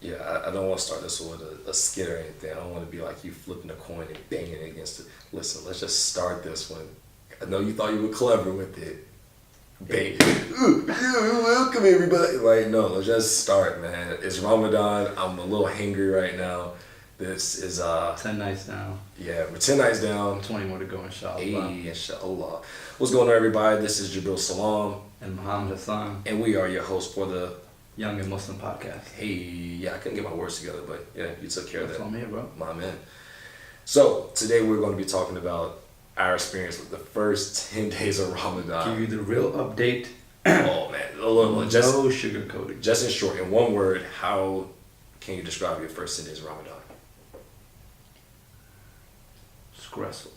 Yeah, I don't want to start this with a skit or anything. I don't want to be like you flipping a coin and banging it against it. Listen, let's just start this one. I know you thought you were clever with it. Bang. Ooh, welcome everybody. Like, no, let's just start, man. It's Ramadan. I'm a little hangry right now. This is 10 nights down. Yeah, we're 10 nights down. 20 more to go, inshallah. Hey, inshallah. What's going on, everybody? This is Jabril Salam. And Muhammad Hassan. And we are your hosts for the Young and Muslim Podcast. Hey, yeah, I couldn't get my words together, but yeah, you took care of that. That's on me, bro. My man. So, today we're going to be talking about our experience with the first 10 days of Ramadan. Give you the real update. Oh, man. No sugarcoating. Just in short, in one word, how can you describe your first 10 days of Ramadan? Stressful.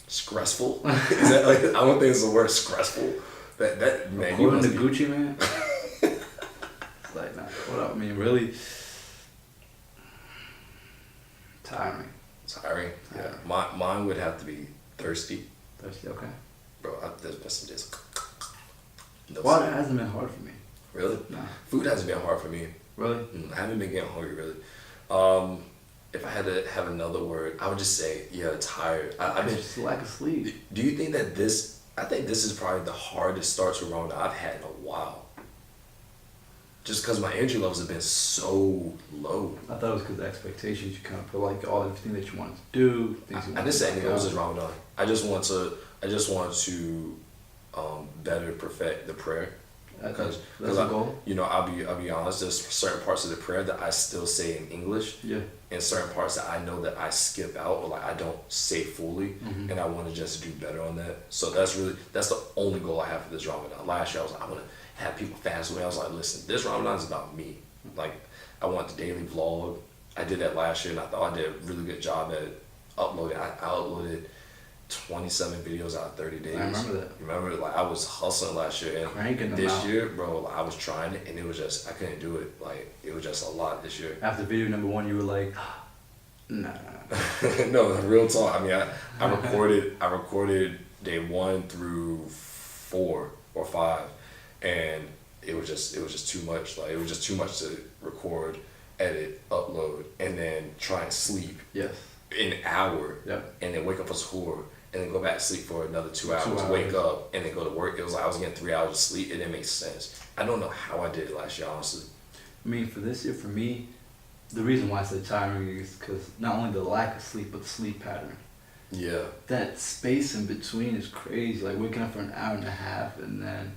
Stressful? Is that like, I don't think it's the word stressful. That man, you According must to Gucci, man. It's like, nah, what up? I mean, really tiring. Tiring? Yeah. Mine would have to be thirsty. Thirsty, okay. Bro, there's been some days. No Water sleep. hasn't been hard for me. Really? Nah. Food hasn't been hard for me. Really? I haven't been getting hungry, really. If I had to have another word, I would just say, yeah, tired. I've been. Just lack of sleep. Do you think that I think this is probably the hardest start to Ramadan I've had in a while. Just because my energy levels have been so low. I thought it was because the expectations you kind of put, like all everything that you wanted to do. Things you I wanted didn't say to anything. It was just Ramadan. I just want to better perfect the prayer. That's a goal. You know, I'll be honest. There's certain parts of the prayer that I still say in English. Yeah. And certain parts that I know that I skip out or like I don't say fully, and I want to just do better on that. So that's the only goal I have for this Ramadan. Last year I was like, I want to have people fast with me. I was like, listen, this Ramadan is about me. Like, I want the daily vlog. I did that last year, and I thought I did a really good job at uploading. I uploaded 27 videos out of 30 days. I remember that. Remember, like I was hustling last year, and Cranking them this out. year, bro, like, I was trying it, and it was just I couldn't do it. Like it was just a lot this year. After video number 1, you were like, nah. No, real talk. I mean, I recorded day 1 through 4 or 5, and it was just too much. Like it was just too much to record, edit, upload, and then try and sleep. Yes. An hour. Yep. And then wake up for school, and then go back to sleep for another 2 hours. Wake up and then go to work. It was like I was getting 3 hours of sleep. It didn't make sense. I don't know how I did it last year, honestly. I mean, for this year, for me, the reason why I said tiring is because not only the lack of sleep, but the sleep pattern. Yeah. That space in between is crazy. Like waking up for an hour and a half and then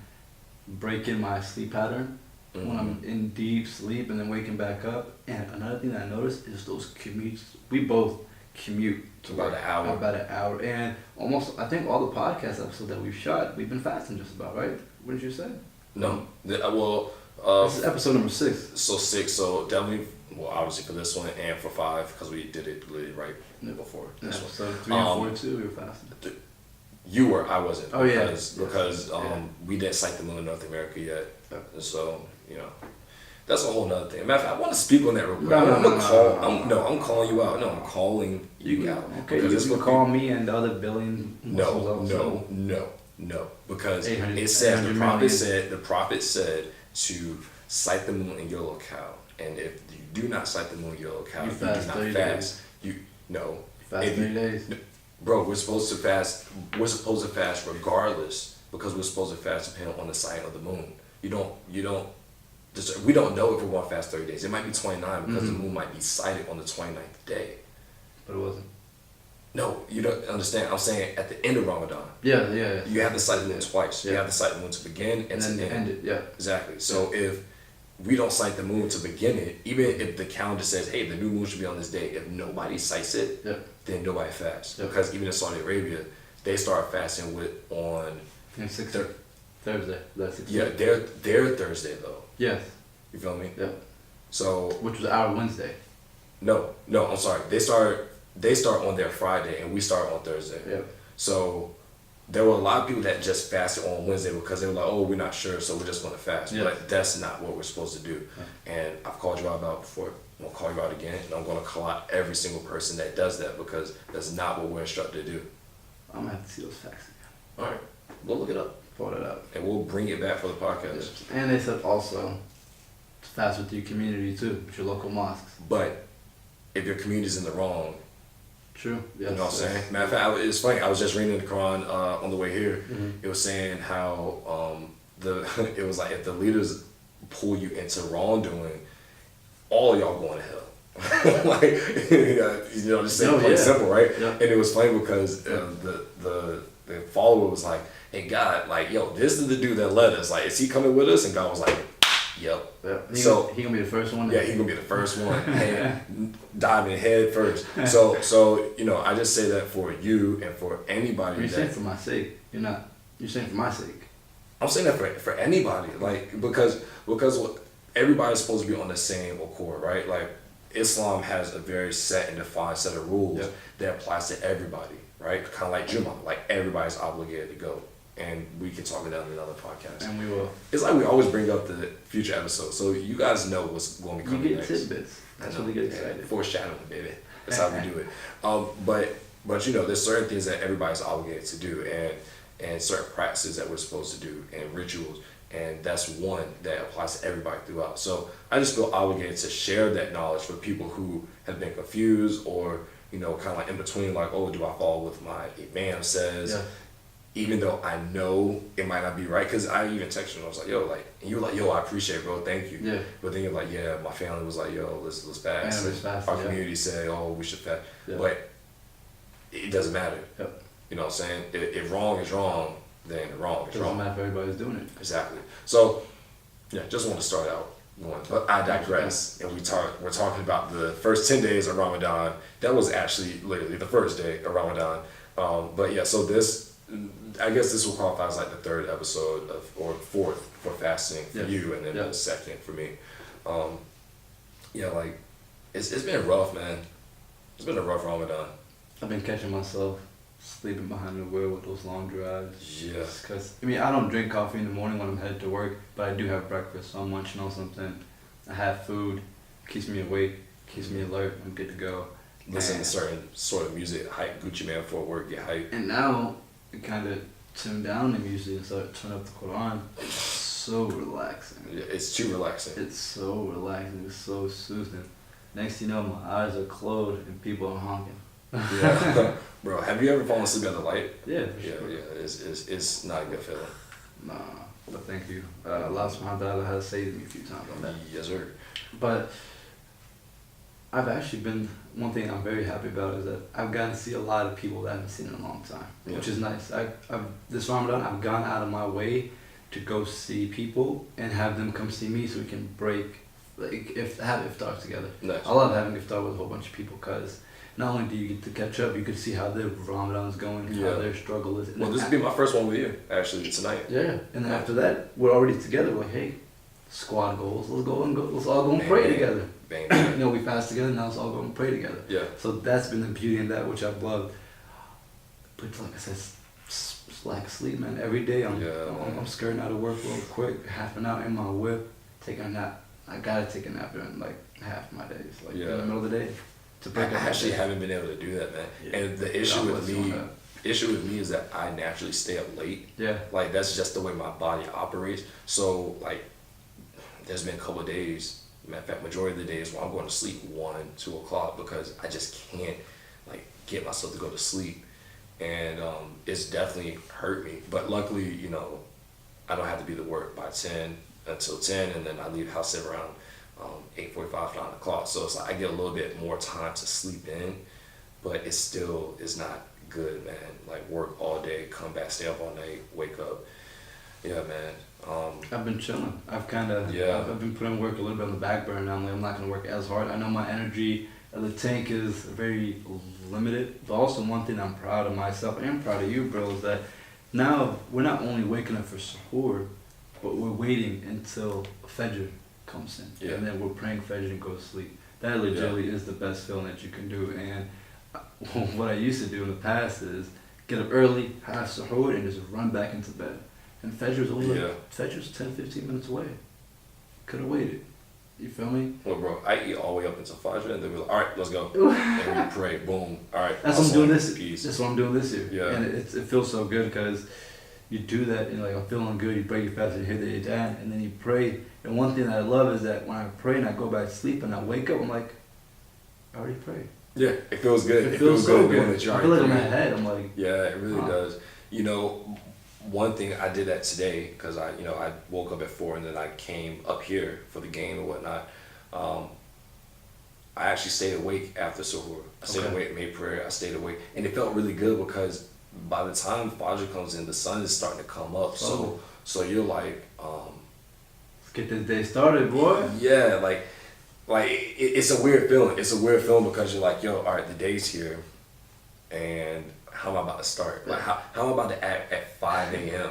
breaking my sleep pattern when I'm in deep sleep and then waking back up. And another thing that I noticed is those commutes. We both commute to About an hour. About an hour. And almost, I think all the podcast episodes that we've shot, we've been fasting just about, right? What did you say? No. This This is episode number 6. So 6. So definitely. Well, obviously for this one and for 5 because we did it literally right before this one. So 3 and 4 too, we were fasting. You were, I wasn't. Oh yeah. Because we didn't sight the moon in North America yet. So, you know, that's a whole nother thing. Matter of fact, I want to speak on that real quick. I'm calling you out. No, I'm calling you out. Okay, you can call me and the other billion. No. Because 800, it said the 800 prophet said to sight the moon in your locale. And if you do not sight the moon in your locale, you do not fast. You fast 30 days. Bro, we're supposed to fast. We're supposed to fast regardless because we're supposed to fast depending on the sight of the moon. We don't know if we're going to fast 30 days. It might be 29 because the moon might be sighted on the 29th day. But it wasn't. No, you don't understand. I'm saying at the end of Ramadan. Yeah. You have to sight the moon twice. You have to sight the moon to begin and to end it. Yeah. Exactly. So if we don't sight the moon to begin it, even if the calendar says, hey, the new moon should be on this day, if nobody sights it, then nobody fasts. Because even in Saudi Arabia, they start fasting on Thursday. That's 16. Yeah, they're Thursday though. Yes. You feel me? Yeah. So which was our Wednesday. No, I'm sorry. They start on their Friday and we start on Thursday. Yeah. So there were a lot of people that just fasted on Wednesday because they were like, oh, we're not sure, so we're just going to fast. Yeah. But that's not what we're supposed to do. Yeah. And I've called you out about it before. I'm going to call you out again, and I'm going to call out every single person that does that because that's not what we're instructed to do. I'm going to have to see those facts again. All right. We'll look it up. Pull it up. And we'll bring it back for the podcast. Yes. And they said also Fast with your community too, with your local mosques. But if your community's in the wrong, True. Yes, you know what I'm saying? Matter of fact, it's funny. I was just reading the Quran on the way here. Mm-hmm. It was saying how it was like if the leaders pull you into wrongdoing, all of y'all going to hell. Like you know, just saying plain simple, right? Yeah. And it was funny because the follower was like, "Hey God, like yo, this is the dude that led us. Like, is he coming with us?" And God was like, "Yep." Yep. So he gonna be the first one. Yeah, he gonna be the first one. Diving head first. So you know, I just say that for you and for anybody. You're saying for my sake. You're not. You're saying for my sake. I'm saying that for anybody, like because everybody's supposed to be on the same accord, right? Like Islam has a very set and defined set of rules that applies to everybody, right? Kind of like Jummah, like everybody's obligated to go. And we can talk about it in another podcast. And we will. It's like we always bring up the future episodes, so you guys know what's going to be coming next. You get tidbits. That's what they get excited. Foreshadowing, baby. That's how we do it. But you know, there's certain things that everybody's obligated to do, and certain practices that we're supposed to do, and rituals, and that's one that applies to everybody throughout. So I just feel obligated to share that knowledge for people who have been confused or you know, kind of like in between, like, oh, do I follow what my imam says? Yeah. Even though I know it might not be right, because I even texted you, I was like, yo, like, and you were like, yo, I appreciate it, bro, thank you. Yeah. But then you're like, yeah, my family was like, yo, let's fast. Let's fast, Our community said, oh, we should fast. Yeah. But it doesn't matter. Yep. You know what I'm saying? If wrong is wrong, then wrong is wrong. Doesn't matter if everybody's doing it. Exactly. So, yeah, just want to start out one. But I digress. And we're talking about the first 10 days of Ramadan. That was actually literally the first day of Ramadan. But yeah, so I guess this will qualify as like the third episode or fourth for fasting for you, and then the second for me. Yeah, like it's been rough, man. It's been a rough Ramadan. I've been catching myself sleeping behind the wheel with those long drives. Yeah. Because I mean, I don't drink coffee in the morning when I'm headed to work, but I do have breakfast, so I'm munching on something. I have food, keeps me awake, keeps me alert. I'm good to go. Listen to certain sort of music, hype Gucci Man for work, get hype. And now I kind of tune down the music and start turn up the Quran. It's so relaxing. Yeah, it's too relaxing. It's so relaxing. It's so soothing. Next thing you know, my eyes are closed and people are honking. Yeah, bro. Have you ever fallen asleep at the light? Yeah, for sure. Yeah. It's not a good feeling. Nah, but thank you. Allah subhanahu wa ta'ala has saved me a few times on that. Yes, sir. But I've actually been, one thing I'm very happy about is that I've gotten to see a lot of people that I haven't seen in a long time, which is nice. This Ramadan, I've gone out of my way to go see people and have them come see me so we can break, have iftar together. Nice. I love having iftar with a whole bunch of people because not only do you get to catch up, you can see how their Ramadan's going, how their struggle is. Well, this will be my first one with you, actually, tonight. Yeah, and then after that, we're already together. We're like, hey, squad goals, let's all go and pray together. Bang, bang. You know, we fast together, now let's all go and pray together. Yeah. So that's been the beauty in that, which I've loved. But like I said, it's lack of sleep, man. Every day I'm skirting out of work real quick, half an hour in my whip, taking a nap. I gotta take a nap during like half my days, like in the middle of the day. I actually haven't been able to do that, man. Yeah. And the issue with me is that I naturally stay up late. Yeah. Like that's just the way my body operates. So like, there's been a couple of days, matter of fact, majority of the days where I'm going to sleep 1, 2 o'clock because I just can't like get myself to go to sleep, and it's definitely hurt me. But luckily, you know, I don't have to be to work by 10 until 10, and then I leave the house at around 8:45, 9 o'clock. So it's like I get a little bit more time to sleep in, but it still is not good, man. Like work all day, come back, stay up all night, wake up. Yeah, man. I've been chilling. I've been putting work a little bit on the back burner. I'm not gonna work as hard. I know my energy the tank is very limited, but also one thing I'm proud of myself and proud of you, bro, is that now we're not only waking up for suhoor, but we're waiting until Fajr comes in, and then we're praying Fajr and go to sleep. That legitimately is the best feeling that you can do. And what I used to do in the past is get up early, have suhoor, and just run back into bed. And Fajr's only Fajr's 10-15 minutes away. Could have waited. You feel me? Well, bro, I eat all the way up until Fajr, and then we're like, all right, let's go. And we pray, boom, all right. That's what I'm doing this year. That's what I'm doing this year. Yeah. And it feels so good because you do that, and like, I'm feeling good, you break your fast, you hit the Adhan, and then you pray, And one thing that I love is that when I pray and I go back to sleep and I wake up, I'm like, I already prayed. Yeah, it feels good. It feels so knowing good. that you I feel like already I'm prayed. ahead. I'm like, Yeah, it really does. You know, one thing I did that today because I woke up at 4 and then I came up here for the game and whatnot. I actually stayed awake after Suhoor. I stayed awake, made prayer. I stayed awake, and it felt really good because by the time Fajr comes in, the sun is starting to come up. So you're like, let's get this day started, boy. yeah, it's a weird feeling. It's a weird feeling because you're like, yo, all right, the day's here, and how am I about to start? Like, how am I about to act at 5 a.m.?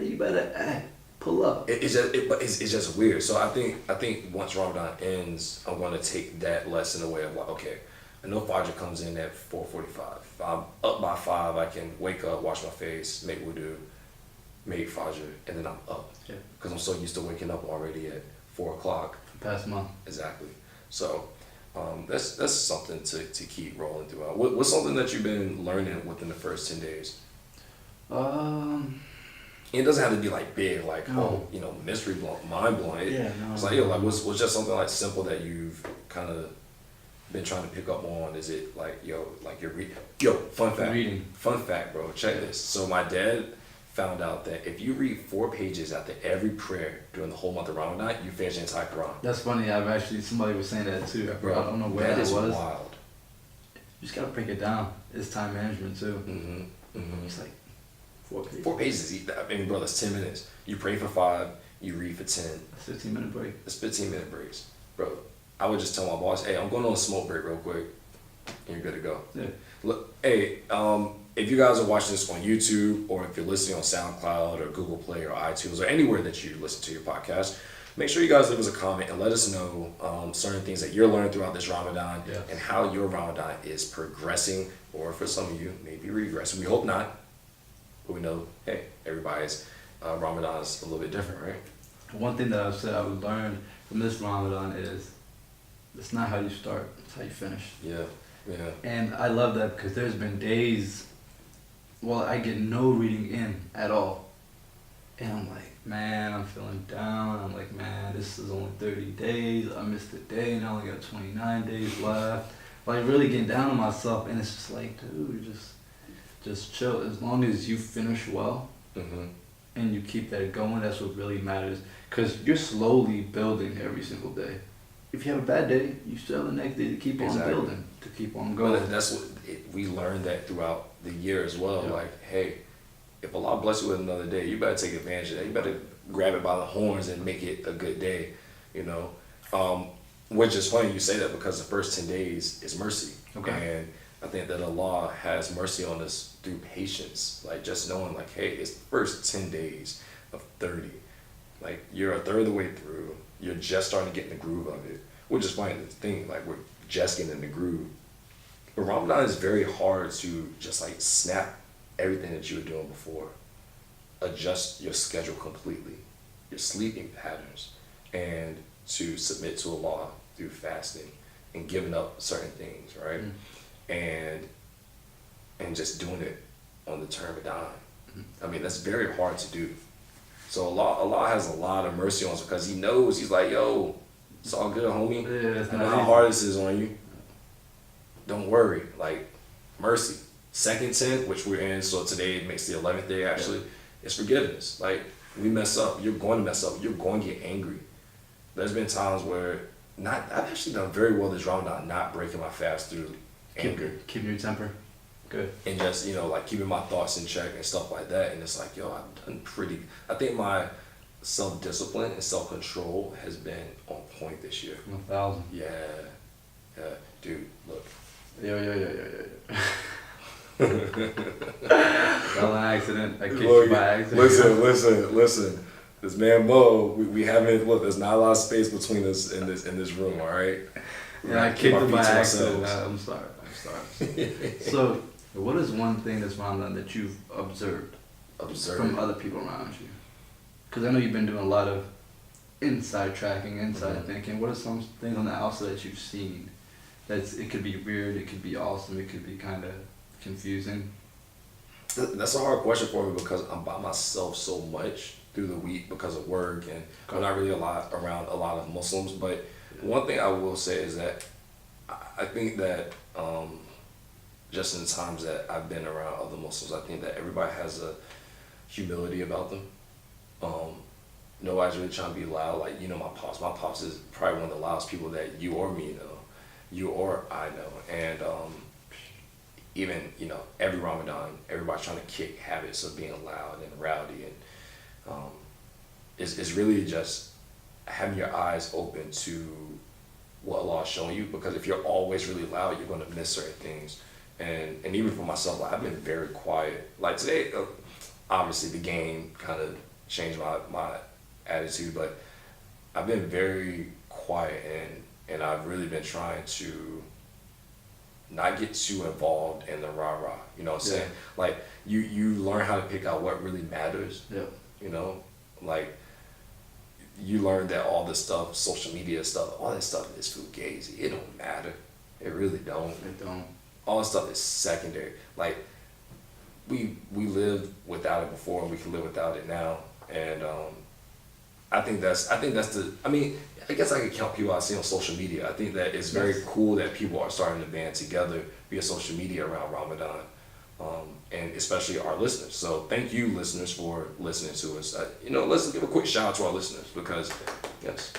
You better act. Pull up. It's just weird. So I think once Ramadan ends, I'm going to take that lesson away of like, okay, I know Fajr comes in at 4:45. If I'm up by 5, I can wake up, wash my face, make wudu, make Fajr, and then I'm up. Yeah. Because I'm so used to waking up already at 4 o'clock. Past month. Exactly. So that's something to keep rolling throughout. What's something that you've been learning within the first 10 days? It doesn't have to be like big, like mystery blowing, mind blowing. It's like what's just something like simple that you've kind of been trying to pick up on. Is it like you're fun fact? Reading. Fun fact, bro. Check this. So my dad found out that if you read 4 pages after every prayer during the whole month of Ramadan, you finish the entire Quran. That's funny. somebody was saying that too. Bro, I don't know where that is was. Wild. You just gotta break it down. It's time management too. It's like 4 pages. 4 pages. I mean, bro, that's 10 minutes. You pray for 5, you read for 10. That's 15-minute break. It's 15-minute breaks, bro. I would just tell my boss, hey, I'm going on a smoke break real quick, and you're good to go. Yeah. Look, hey, if you guys are watching this on YouTube or if you're listening on SoundCloud or Google Play or iTunes or anywhere that you listen to your podcast, make sure you guys leave us a comment and let us know certain things that you're learning throughout this Ramadan and how your Ramadan is progressing, or for some of you, maybe regressing. We hope not, but we know, hey, everybody's Ramadan is a little bit different, right? One thing that I've said I would learn from this Ramadan is it's not how you start, it's how you finish. Yeah. And I love that because there's been days, I get no reading in at all. And I'm like, man, I'm feeling down. I'm like, man, this is only 30 days. I missed a day and I only got 29 days left. Like, really getting down on myself. And it's just like, dude, just chill. As long as you finish well and you keep that going, that's what really matters. Because you're slowly building every single day. If you have a bad day, you still have the next day to keep on building, to keep on going. But that's what we learned that throughout the year as well. Yeah. Like, hey, if Allah bless you with another day, you better take advantage of that. You better grab it by the horns and make it a good day, Which is funny you say that because the first 10 days is mercy. Okay. And I think that Allah has mercy on us through patience. Like, just knowing, like, hey, it's the first 10 days of 30. Like, you're a third of the way through. You're just starting to get in the groove of it, which is funny to think, like, we're just getting in the groove. But Ramadan is very hard to just, like, snap everything that you were doing before. Adjust your schedule completely, your sleeping patterns, and to submit to Allah through fasting and giving up certain things, right? And just doing it on the term of dime. I mean, that's very hard to do. So Allah has a lot of mercy on us because He knows. He's like, yo, it's all good, homie. I know how hard this is on you. Don't worry. Like, mercy. Second 10, which we're in, so today makes the 11th day actually, it's forgiveness. Like, we mess up. You're going to mess up. You're going to get angry. There's been times where I've actually done very well this Ramadan, not breaking my fast through anger. Keeping your temper. Good. And just, like keeping my thoughts in check and stuff like that. And it's like, yo, I've done I think my self-discipline and self-control has been on point this year. 1,000. Yeah. Dude, look. Yo. Fell an accident. I kicked you by accident. Listen. This man Mo, we haven't, there's not a lot of space between us in this room, all right? Yeah, I kicked him by accident. I'm sorry. So, what is one thing that's Ramadan that you've observed from other people around you? Because I know you've been doing a lot of inside tracking, inside thinking. What are some things on the outside that you've seen? It could be weird, it could be awesome, it could be kind of confusing. That's a hard question for me because I'm by myself so much through the week because of work, and I'm not really around a lot of Muslims. But one thing I will say is that I think that just in the times that I've been around other Muslims, I think that everybody has a humility about them. Nobody's really trying to be loud. Like, my pops is probably one of the loudest people that you or me know, you or I know. And even, every Ramadan, everybody's trying to kick habits of being loud and rowdy. And it's really just having your eyes open to what Allah is showing you, because if you're always really loud, you're going to miss certain things. And even for myself, like, I've been very quiet. Like today, obviously the game kind of changed my attitude, but I've been very quiet, and I've really been trying to not get too involved in the rah-rah, you know what I'm saying? Like, you learn how to pick out what really matters, like, you learn that all this stuff, social media stuff, all that stuff is fugazi. It don't matter. It really don't. It don't. All this stuff is secondary. Like, we lived without it before, and we can live without it now. And I guess I could count people I see on social media. I think that it's very cool that people are starting to band together via social media around Ramadan, and especially our listeners. So thank you, listeners, for listening to us. Let's give a quick shout out to our listeners, because yes,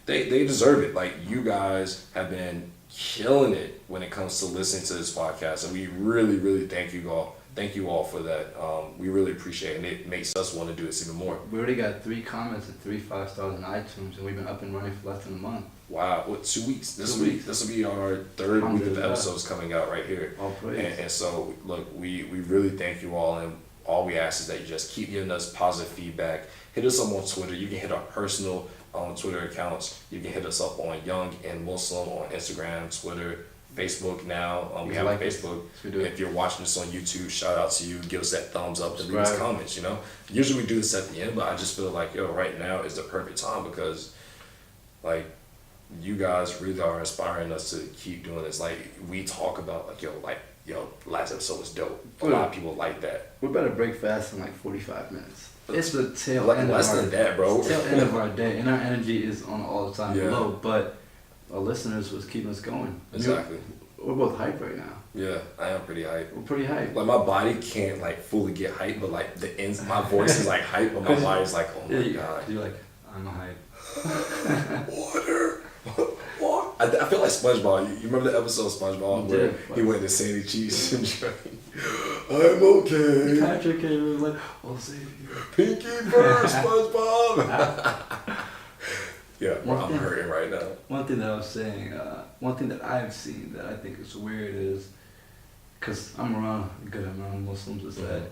they deserve it. Like, you guys have been killing it when it comes to listening to this podcast, and we really, really thank you all. Thank you all for that. We really appreciate it, and it makes us want to do this even more. We already got 3 comments and 3 5-stars on iTunes, and we've been up and running for less than a month. Wow, 2 weeks? This will be our 3rd week of episodes coming out right here. All praise. And so, look, we really thank you all, and all we ask is that you just keep giving us positive feedback. Hit us up on Twitter. You can hit our personal Twitter accounts. You can hit us up on Young and Muslim on Instagram, Twitter, Facebook now. We have a Facebook. If you're watching this on YouTube, shout out to you. Give us that thumbs up and leave us comments, Usually we do this at the end, but I just feel like, right now is the perfect time, because, like, you guys really are inspiring us to keep doing this. Like, we talk about, last episode was dope. A lot of people like that. We're about to break fast in like 45 minutes. It's the tail end less than that, bro. It's the tail end of our day, and our energy is on all the time low, but our listeners was keeping us going. Exactly. We're both hyped right now. Yeah, I am pretty hyped. We're pretty hyped. Like, my body can't fully get hyped, but the ends, my voice is hyped, but my body's like, oh my god. You're like, I'm a hype. Water. I feel like SpongeBob. You remember the episode of SpongeBob where he went to Sandy Cheese and drank? I'm okay. Patrick came and was like, I'll save you. Pinky first, SpongeBob. Yeah, I'm hurting right now. One thing that I was saying, one thing that I've seen that I think is weird is, because I'm around a good amount of Muslims, is that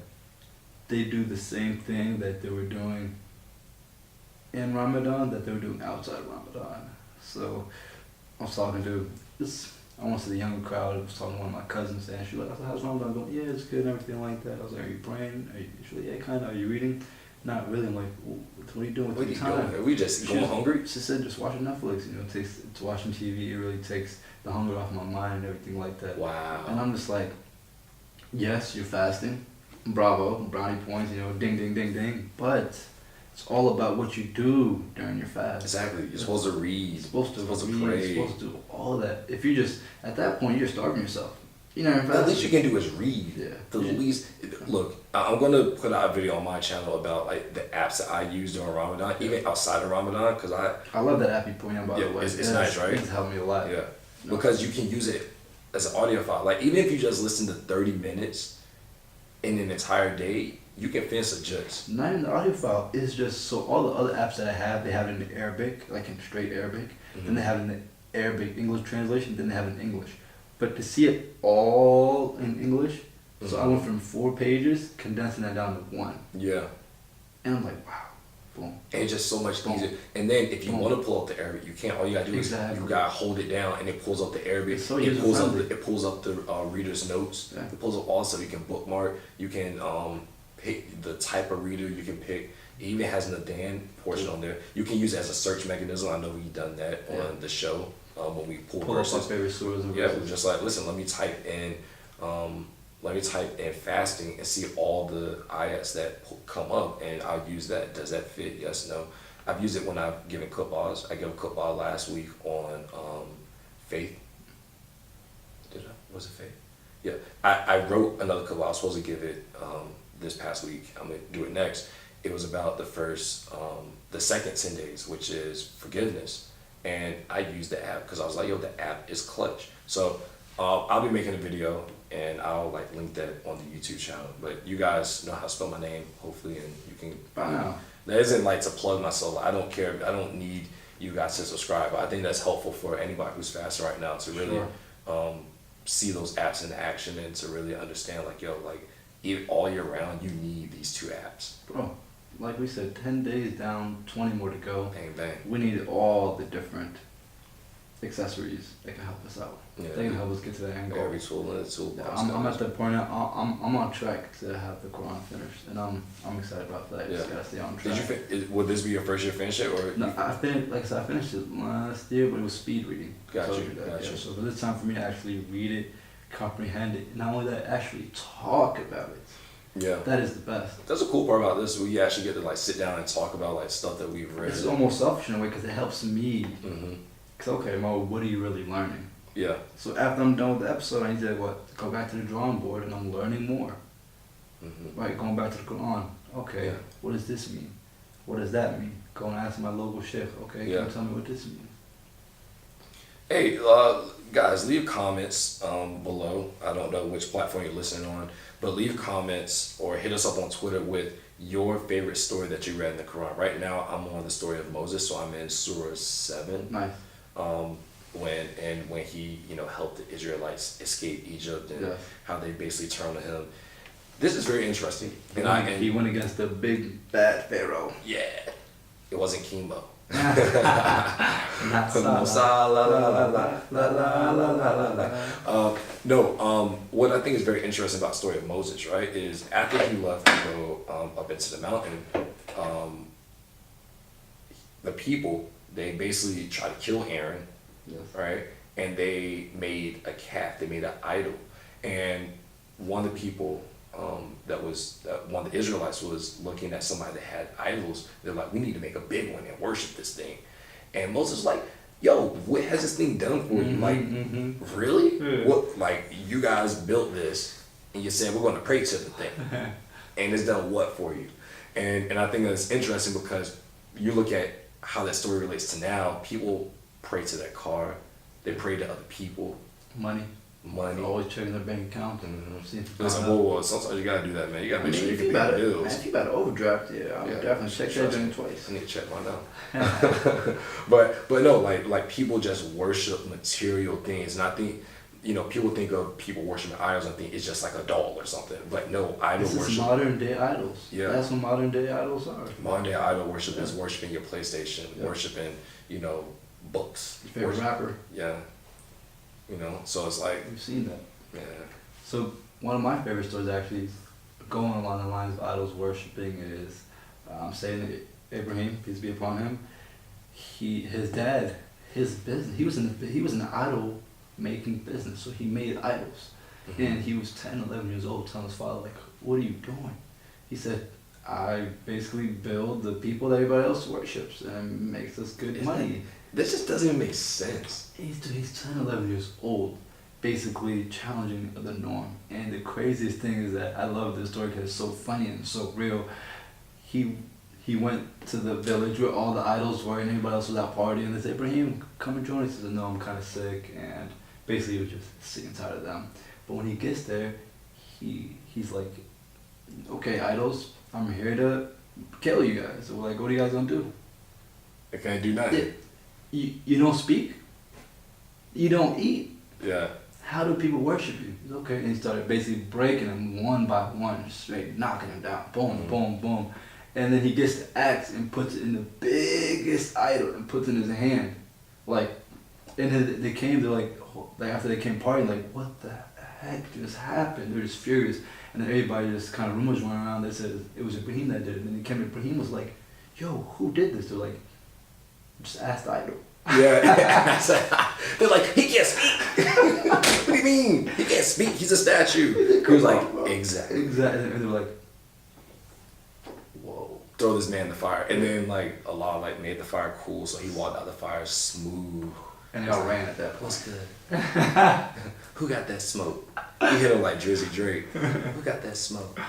they do the same thing that they were doing in Ramadan that they were doing outside Ramadan. So I was talking to this, I want to say the younger crowd. I was talking to one of my cousins, and she was like, how's Ramadan going? Yeah, it's good and everything like that. I was like, are you praying? She's like, yeah, kind of. Are you reading? Not really. I'm like, what are you doing with your time? Are we just going hungry? She said, just watching Netflix. It takes, it's watching TV. It really takes the hunger off my mind and everything like that. Wow. And I'm just like, yes, you're fasting. Bravo, brownie points. Ding, ding, ding, ding. But it's all about what you do during your fast. Exactly. You're supposed to read. You're supposed to read, pray. You're supposed to do all of that. If you just, at that point, you're starving yourself. The least you can do is read. Yeah. The least. Look, I'm gonna put out a video on my channel about the apps that I use during Ramadan, even outside of Ramadan, because I love that app you put in, by the way. It's nice, right? It's helped me a lot. Yeah. Because you can use it as an audio file. Like, even if you just listen to 30 minutes in an entire day, you can finish a gist. Not in the audio file. It's just, so all the other apps that I have, they have it in Arabic, like in straight Arabic. Then they have it in the Arabic English translation. Then they have it in English. But to see it all in English, so I went from 4 pages, condensing that down to 1. Yeah. And I'm like, wow, boom. And it's just so much easier. And then if you want to pull up the Arabic, you can't. All you gotta do is you gotta hold it down, and it pulls up the Arabic. So it pulls up the reader's notes. Yeah. It pulls up all stuff. You can bookmark. You can pick the type of reader you can pick. It even has an Adan portion on there. You can use it as a search mechanism. I know we've done that on the show when we pull verses. Up our favorite surahs and verses. We're just like, listen, let me type in let me type in fasting and see all the ayats that come up, and I'll use that. Does that fit? Yes, no. I've used it when I've given khutbahs. I gave a khutbah last week on faith. Did I? Was it faith? Yeah. I wrote another khutbah. I was supposed to give it this past week. I'm going to do it next. It was about the second 10 days, which is forgiveness. And I used the app because I was like, yo, the app is clutch. So I'll be making a video and I'll like link that on the YouTube channel. But you guys know how to spell my name, hopefully, and you can. Wow. That isn't like to plug myself. I don't care. I don't need you guys to subscribe. I think that's helpful for anybody who's fasting right now to really see those apps in action and to really understand, like, yo, like, all year round, you need these two apps. Bro, like we said, 10 days down, 20 more to go. Bang, bang. We need all the different accessories that can help us out. Yeah. They can help us get to that end goal. Every tool in the toolbox. I'm at the point now, I'm on track to have the Quran finished, and I'm excited about that. Just gotta stay on track. Would this be your first year finish it, or? No, I finished, like I said, I finished it last year, but it was speed reading. Gotcha. Yeah, so for this time for me to actually read it, comprehend it, not only that, actually talk about it. Yeah. That is the best. That's the cool part about this. We actually get to like sit down and talk about like stuff that we've read. It's almost selfish in a way because it helps me. Mm-hmm. Cause okay, Mo, what are you really learning? Yeah. So after I'm done with the episode, I need to go back to the drawing board and I'm learning more. Mm-hmm. Right, going back to the Quran. Okay, Yeah. what does this mean? What does that mean? Go and ask my local sheikh. Okay, can you tell me what this means? Hey, guys, leave comments below. I don't know which platform you're listening on, but leave comments or hit us up on Twitter with your favorite story that you read in the Quran. Right now, I'm on the story of Moses, so I'm in Surah 7. Nice. When he, helped the Israelites escape Egypt and how they basically turned to him. This is very interesting. He went against the big bad Pharaoh. Yeah, it wasn't chemo. What I think is very interesting about the story of Moses, right, is after he left to go up into the mountain, the people, they basically tried to kill Aaron, right, and they made a calf, they made an idol, and one of the people one of the Israelites was looking at somebody that had idols. They're like, we need to make a big one and worship this thing. And Moses was like, yo, what has this thing done for you? Like, really? Yeah. What? Like, you guys built this and you said we're going to pray to the thing. And it's done what for you? And I think that's interesting because you look at how that story relates to now. People pray to their car. They pray to other people. Money. Always checking their bank account. Listen, whoa, sometimes you gotta do that, man. You gotta make sure you can pay the bills. Man, if you about to overdraft, I would definitely check that bank twice. I need to check mine out. but no, like people just worship material things, and I think people think of people worshiping idols and think it's just like a doll or something. But no, idol worship. This is modern day idols. Yeah, that's what modern day idols are. Modern day idol worship is worshiping your PlayStation, worshiping books. Your favorite rapper. Yeah. So it's like we've seen that. Yeah. So one of my favorite stories actually, going along the lines of idols worshiping, is saying that Abraham, peace be upon him, his dad, his business, he was in the idol making business, so he made idols, and he was 10, 11 years old, telling his father, like, what are you doing? He said, I basically build the people that everybody else worships and makes us good money. This just doesn't even make sense. He's 10, 11 years old, basically challenging the norm. And the craziest thing is that I love this story because it's so funny and so real. He went to the village where all the idols were and everybody else was out partying. They said, Ibrahim, come and join us. He said, no, I'm kind of sick. And basically he was just sick and tired of them. But when he gets there, he's like, okay, idols, I'm here to kill you guys. So we're like, what are you guys going to do? I can't do nothing. You don't speak? You don't eat? Yeah. How do people worship you? He's okay. And he started basically breaking them one by one, straight knocking them down. Boom, boom, boom. And then he gets the axe and puts it in the biggest idol and puts it in his hand. Like, and then they came to like after they came partying, like, what the heck just happened? They're just furious. And then everybody just kind of rumors went around. They said it was Ibrahim that did it. And then Ibrahim was like, yo, who did this? They're like, just ask the idol. Yeah. They're like, he can't speak. What do you mean? He can't speak. He's a statue. He was like, exactly. Exactly. And they were like, whoa. Throw this man in the fire. And then like Allah like made the fire cool, so he walked out the fire smooth. and they all ran at that point. What's good? Who got that smoke? He hit him like Drizzy Drake. Who got that smoke?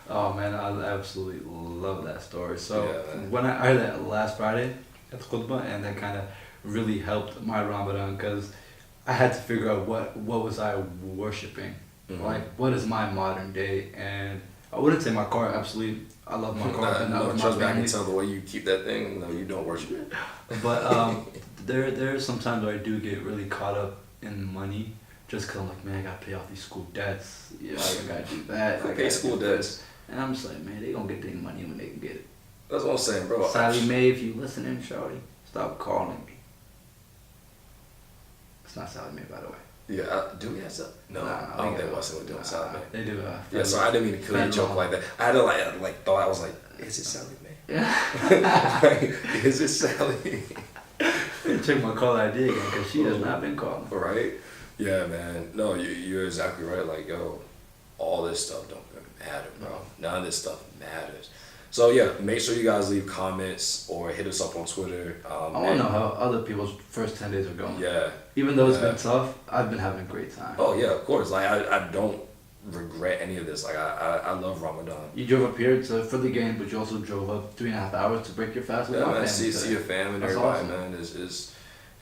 Oh man, I absolutely love that story. So Yeah, man. when I heard that last Friday at the khutbah, and that kind of really helped my Ramadan, because I had to figure out what was I worshiping. Mm-hmm. Like, what is my modern day? And I wouldn't say my car. Absolutely, I love my car. And I love trust me, my I can family. tell the way you keep that thing. No, you don't worship it. But there's sometimes where I do get really caught up in money, just because I'm like, man, I gotta pay off these school debts. Yeah, I gotta do that. I Pay gotta school do this. debts. And I'm just like, man, they gonna get their money when they can get it. That's what I'm saying, bro. Sally Mae, if you listening, shawty, stop calling me. It's not Sally Mae, by the way. Yeah, do we have Sally? No, Nah, I don't think Weston would do Sally Mae. They do. Yeah, so I didn't mean to kill your joke like that. I had to like thought I was like, is it Sally Mae? Yeah. Like, is it Sally? Check my call ID again, because she has not been calling. Right? Yeah, man. No, you're exactly right. Like, yo, all this stuff don't matter, bro. None of this stuff matters. So yeah, make sure you guys leave comments or hit us up on Twitter. I want to know how other people's first 10 days are going. Yeah. Even though it's been tough, I've been having a great time. Oh yeah, of course. Like I don't regret any of this. Like I love Ramadan. You drove up here for the game, but you also drove up 3.5 hours to break your fast with Yeah, my man. family. See your family and That's everybody, awesome. man.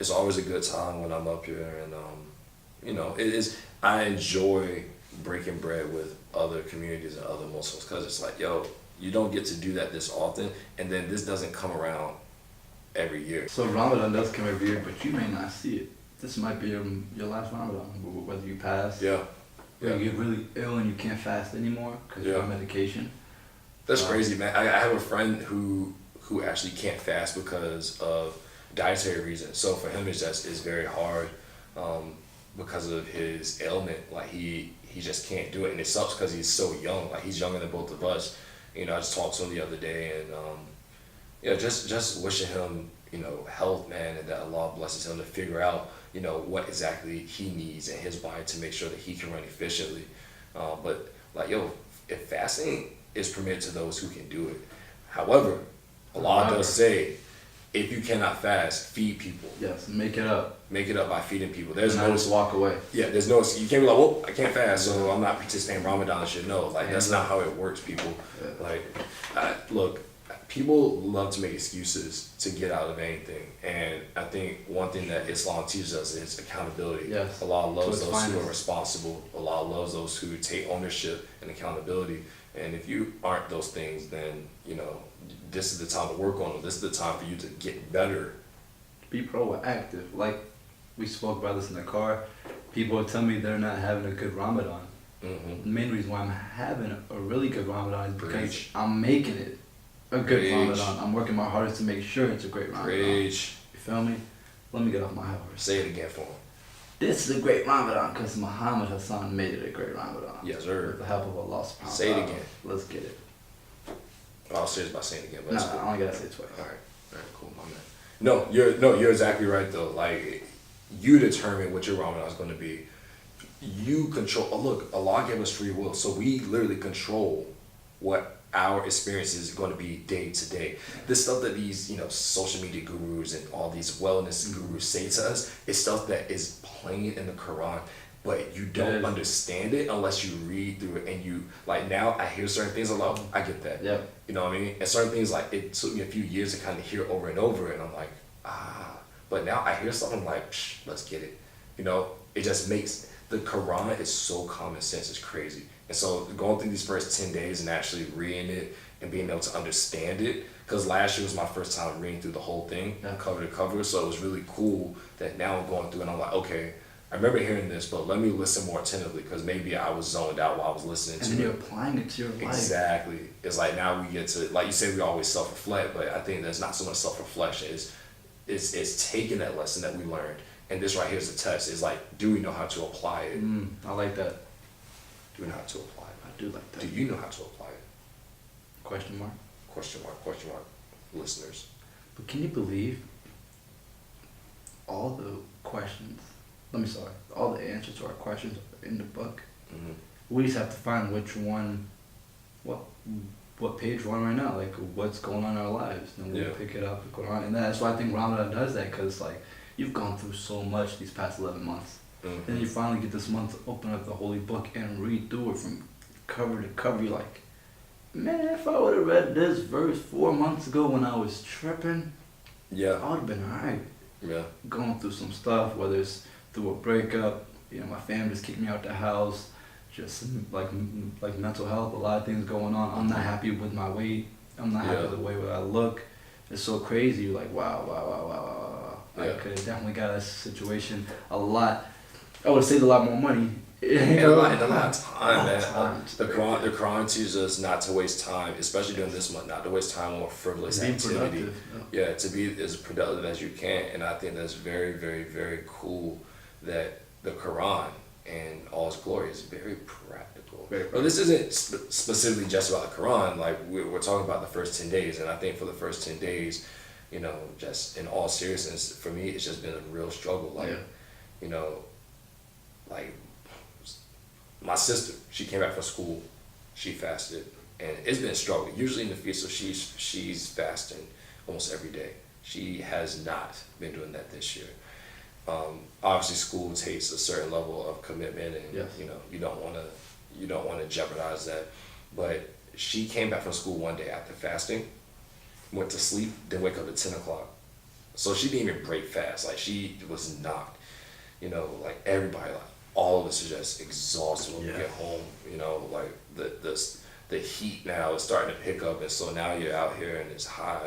It's always a good time when I'm up here, and you know, it is. I enjoy breaking bread with other communities and other Muslims, because it's like, yo, you don't get to do that this often, and then this doesn't come around every year. So Ramadan does come every year, but you may not see it. This might be your last Ramadan, whether you pass. Yeah. Or you get really ill and you can't fast anymore because you're on medication. That's crazy, man. I have a friend who actually can't fast because of dietary reasons. So for him, it's very hard because of his ailment. Like he just can't do it, and it sucks because he's so young. Like he's younger than both of us. You know, I just talked to him the other day, and you know, just wishing him, you know, health, man, and that Allah blesses him to figure out, you know, what exactly he needs in his body to make sure that he can run efficiently. But like, yo, if fasting is permitted to those who can do it. However, Allah does say, if you cannot fast, feed people. Yes, make it up. Make it up by feeding people. There's no just walk away. Yeah, there's no, you can't be like, well, I can't fast, so I'm not participating in Ramadan and shit. No, like that's not how it works, people. Yeah. Like, look, people love to make excuses to get out of anything, and I think one thing that Islam teaches us is accountability. Yes. Allah loves So those who are responsible. Allah loves those who take ownership and accountability. And if you aren't those things, then, you know, this is the time to work on them. This is the time for you to get better. Be proactive. Like we spoke about this in the car. People tell me they're not having a good Ramadan. Mm-hmm. The main reason why I'm having a really good Ramadan is because Preach. I'm making it a good Preach. Ramadan. I'm working my hardest to make sure it's a great Ramadan. Preach. You feel me? Let me get off my high horse. Say it again for him. This is a great Ramadan because Muhammad Hassan made it a great Ramadan. Yes, sir. With the help of Allah subhanahu wa Say it ta'ala. again. Let's get it. I was serious about saying it again, but No, that's cool. I only gotta say it twice. All right, cool, my man. No, you're exactly right though. Like, you determine what your Ramadan is going to be. You control. Oh, look, Allah gave us free will, so we literally control what our experience is going to be day to day. This stuff that these, you know, social media gurus and all these wellness gurus say to us is stuff that is plain in the Quran, but you don't understand it unless you read through it. And you, like, now I hear certain things, I'm like, oh, I get that. Yep. You know what I mean? And certain things, like, it took me a few years to kind of hear over and over, and I'm like, but now I hear something, I'm like, let's get it. You know, it just makes, the Quran is so common sense, it's crazy. And so going through these first 10 days and actually reading it and being able to understand it, because last year was my first time reading through the whole thing, cover to cover, so it was really cool that now I'm going through and I'm like, okay, I remember hearing this, but let me listen more attentively, because maybe I was zoned out while I was listening to it. And then you're applying it to your life. Exactly. It's like now we get to, like you say, we always self-reflect, but I think there's not so much self-reflection. It's taking that lesson that we learned, and this right here is the test. It's like, do we know how to apply it? I like that. Do we know how to apply it? I do like that. Do you know how to apply it? Question mark. Question mark, listeners. But can you believe all the questions all the answers to our questions are in the book. Mm-hmm. We just have to find which one, what page we're on right now, like what's going on in our lives, and we'll pick it up and go on. And that's why I think Ramadan does that, because like you've gone through so much these past 11 months. Mm-hmm. Then you finally get this month to open up the holy book and read through it from cover to cover. You're like, man, if I would have read this verse 4 months ago when I was tripping, I would have been alright. Yeah. Going through some stuff, whether it's through a breakup, my family just kicked me out the house, just like mental health, a lot of things going on. I'm not happy with my weight. I'm not happy with the way that I look. It's so crazy. You're like, wow. I could have definitely got a situation a lot. I would have saved a lot more money. And a lot of time, man. The Quran teaches us not to waste time, especially during this month, not to waste time on frivolous activity. Yeah, to be as productive as you can. And I think that's very, very, very cool that the Quran and all its glory is very practical. But this isn't specifically just about the Quran. Like we're talking about the first 10 days, and I think for the first 10 days, just in all seriousness, for me, it's just been a real struggle. Like my sister, she came back from school, she fasted, and it's been a struggle. Usually in the feast, so she's fasting almost every day. She has not been doing that this year. Obviously, school takes a certain level of commitment, and you don't want to jeopardize that. But she came back from school one day after fasting, went to sleep, then wake up at 10 o'clock. So she didn't even break fast. Like she was knocked. Like everybody, like all of us are just exhausted when we get home. Like the heat now is starting to pick up, and so now you're out here and it's hot,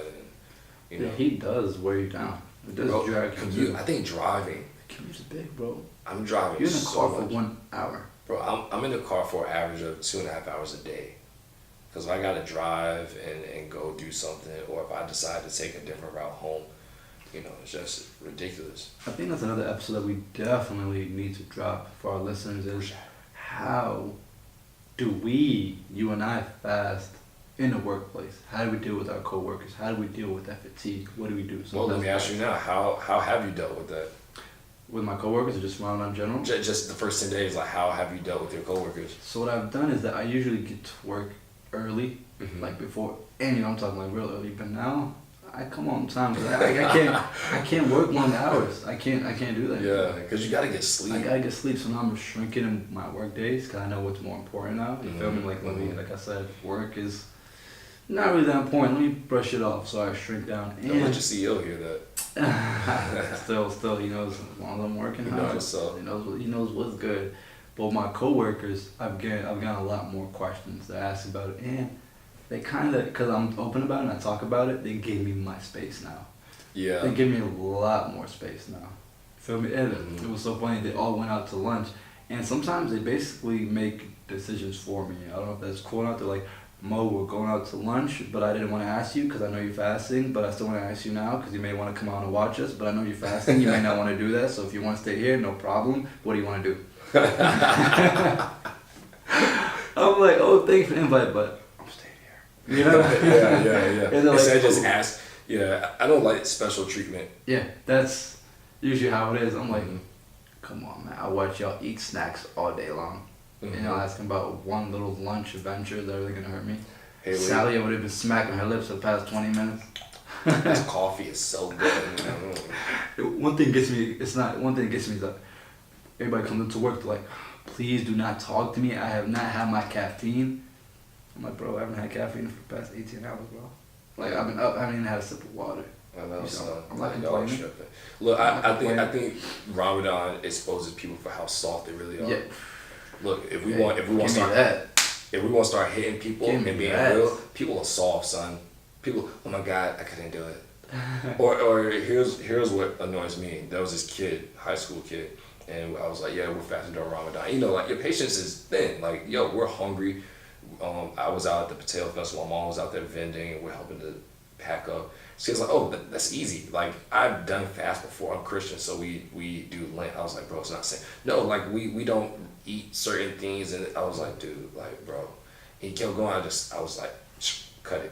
and the heat does wear you down. It does drag you. I think driving. Commute's big, bro. I'm driving. You're in the car for 1 hour. Bro, I'm in the car for an average of 2.5 hours a day. Because if I gotta drive and go do something, or if I decide to take a different route home, it's just ridiculous. I think that's another episode that we definitely need to drop for our listeners is how do you and I fast in the workplace? How do we deal with our coworkers? How do we deal with that fatigue? What do we do? Well, let me ask you now, how have you dealt with that? With my coworkers or just Ramadan in general? Just the first 10 days, like how have you dealt with your coworkers? So what I've done is that I usually get to work early, like before, and I'm talking like real early, but now I come on time because I can't work long hours. I can't do that. Yeah, because you gotta get sleep. I gotta get sleep, so now I'm shrinking in my work days because I know what's more important now. You feel me? Like I said, work is not really that important. Let me brush it off, so I shrink down. Don't let your CEO hear that. still, he knows as long as I'm working hard. He knows what's good. But my coworkers, I've gotten a lot more questions to ask about it, and they kind of, because I'm open about it and I talk about it, they gave me my space now. Yeah. They give me a lot more space now. Feel me? And it was so funny. They all went out to lunch, and sometimes they basically make decisions for me. I don't know if that's cool or not. They're like, Mo, we're going out to lunch, but I didn't want to ask you because I know you're fasting, but I still want to ask you now because you may want to come out and watch us, but I know you're fasting. You may not want to do that, so if you want to stay here, no problem. What do you want to do? I'm like, oh, thanks for the invite, but I'm staying here. Yeah. And like, I just ask. Yeah, I don't like special treatment. Yeah, that's usually how it is. I'm like, come on, man. I watch y'all eat snacks all day long. And I'll ask him about one little lunch adventure. Is that really gonna hurt me? Hey, Sally would have been smacking her lips for the past 20 minutes. This coffee is so good. One thing gets me is that everybody comes into work, they're like, please do not talk to me. I have not had my caffeine. I'm like, bro, I haven't had caffeine for the past 18 hours, bro. Like, I've been up, I haven't even had a sip of water. I know, son. I'm not complaining. Look, I think Ramadan exposes people for how soft they really are. Yeah. Look, if we want to start hitting people and being real, people are soft, son. People, oh my God, I couldn't do it. or here's what annoys me. There was this kid, high school kid, and I was like, yeah, we're fasting during Ramadan. Like your patience is thin. Like, yo, we're hungry. I was out at the potato festival. My mom was out there vending, and we're helping to pack up. She was like, oh, that's easy. Like, I've done fast before. I'm Christian, so we do Lent. I was like, bro, it's not saying. No, like, we don't eat certain things. And I was like, dude, like, bro. He kept going. I was like, cut it.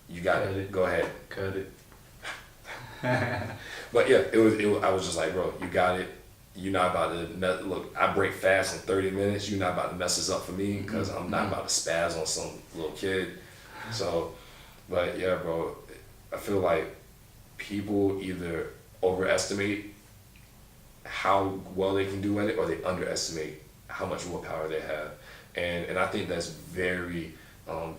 You got it. Go ahead. Cut it. But yeah, it was. I was just like, bro, you got it. You're not about to look. I break fast in 30 minutes. You're not about to mess this up for me because I'm not about to spaz on some little kid. So, but yeah, bro, I feel like people either overestimate how well they can do at it, or they underestimate how much willpower they have. And I think that's very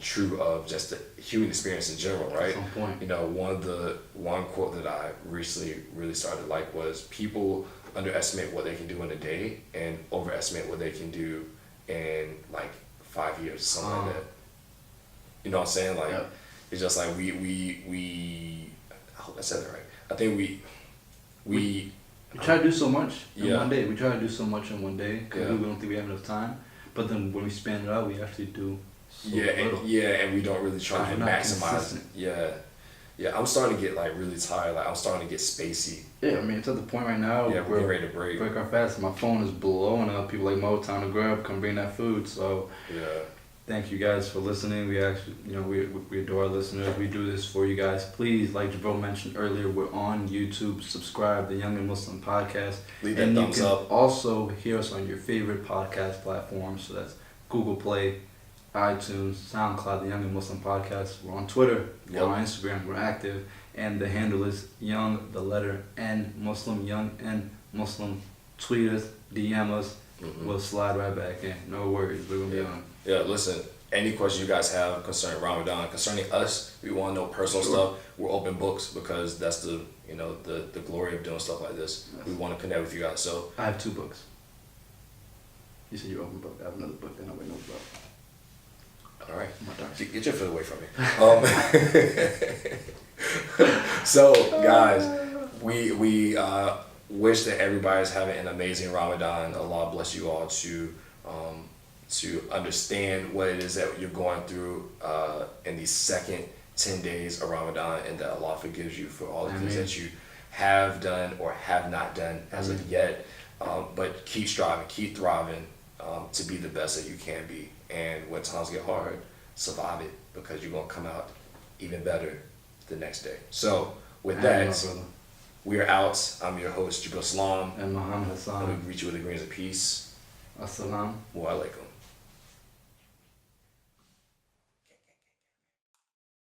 true of just the human experience in general, right? At some point. You know, one quote that I recently really started to like was, people underestimate what they can do in a day and overestimate what they can do in like 5 years, something like that. You know what I'm saying? Like, Yep. it's just like we I hope I said it right. I think we try to do so much in Yeah. one day. We try to do so much in one day because Yeah. we don't think we have enough time. But then when we span it out, we actually do so little. and we don't really try to We're not maximize. consistent. Yeah. I'm starting to get like really tired. Like, I'm starting to get spacey. Yeah, I mean, it's at the point right now Yeah, we're where ready to break. break our fast. My phone is blowing up. People like, Mo, time to grab, come bring that food. So Yeah. thank you guys for listening. We actually, we adore our listeners. We do this for you guys. Please, like Jabril mentioned earlier, we're on YouTube. Subscribe, the Young and Muslim Podcast. Leave that And you thumbs can up. also hear us on your favorite podcast platforms. So that's Google Play, iTunes, SoundCloud, the Young and Muslim Podcast. We're on Twitter. We're Yep. on Instagram. We're active. And the handle is Young, the letter N, Muslim, Young N Muslim. Tweet us, DM us. We'll slide right back in. No worries. We're going to be on. Yeah, listen, any questions you guys have concerning Ramadan, concerning us, we want to know personal stuff, we're open books, because that's the glory of doing stuff like this. Yes. We want to connect with you guys. So I have 2 books. You said you open book. I have another book that nobody knows about. all right, My dark get your foot away from me. So guys, we wish that everybody's having an amazing Ramadan. Allah bless you all to understand what it is that you're going through in these second 10 days of Ramadan, and that Allah forgives you for all the things that you have done or have not done as of yet. But keep striving, keep thriving to be the best that you can be. And when times get hard, survive it, because you're going to come out even better the next day. So with that, we are out. I'm your host, Jabril Salam. And Muhammad And Hassan. we greet you with the greetings of peace. Assalam. Wa alaikum.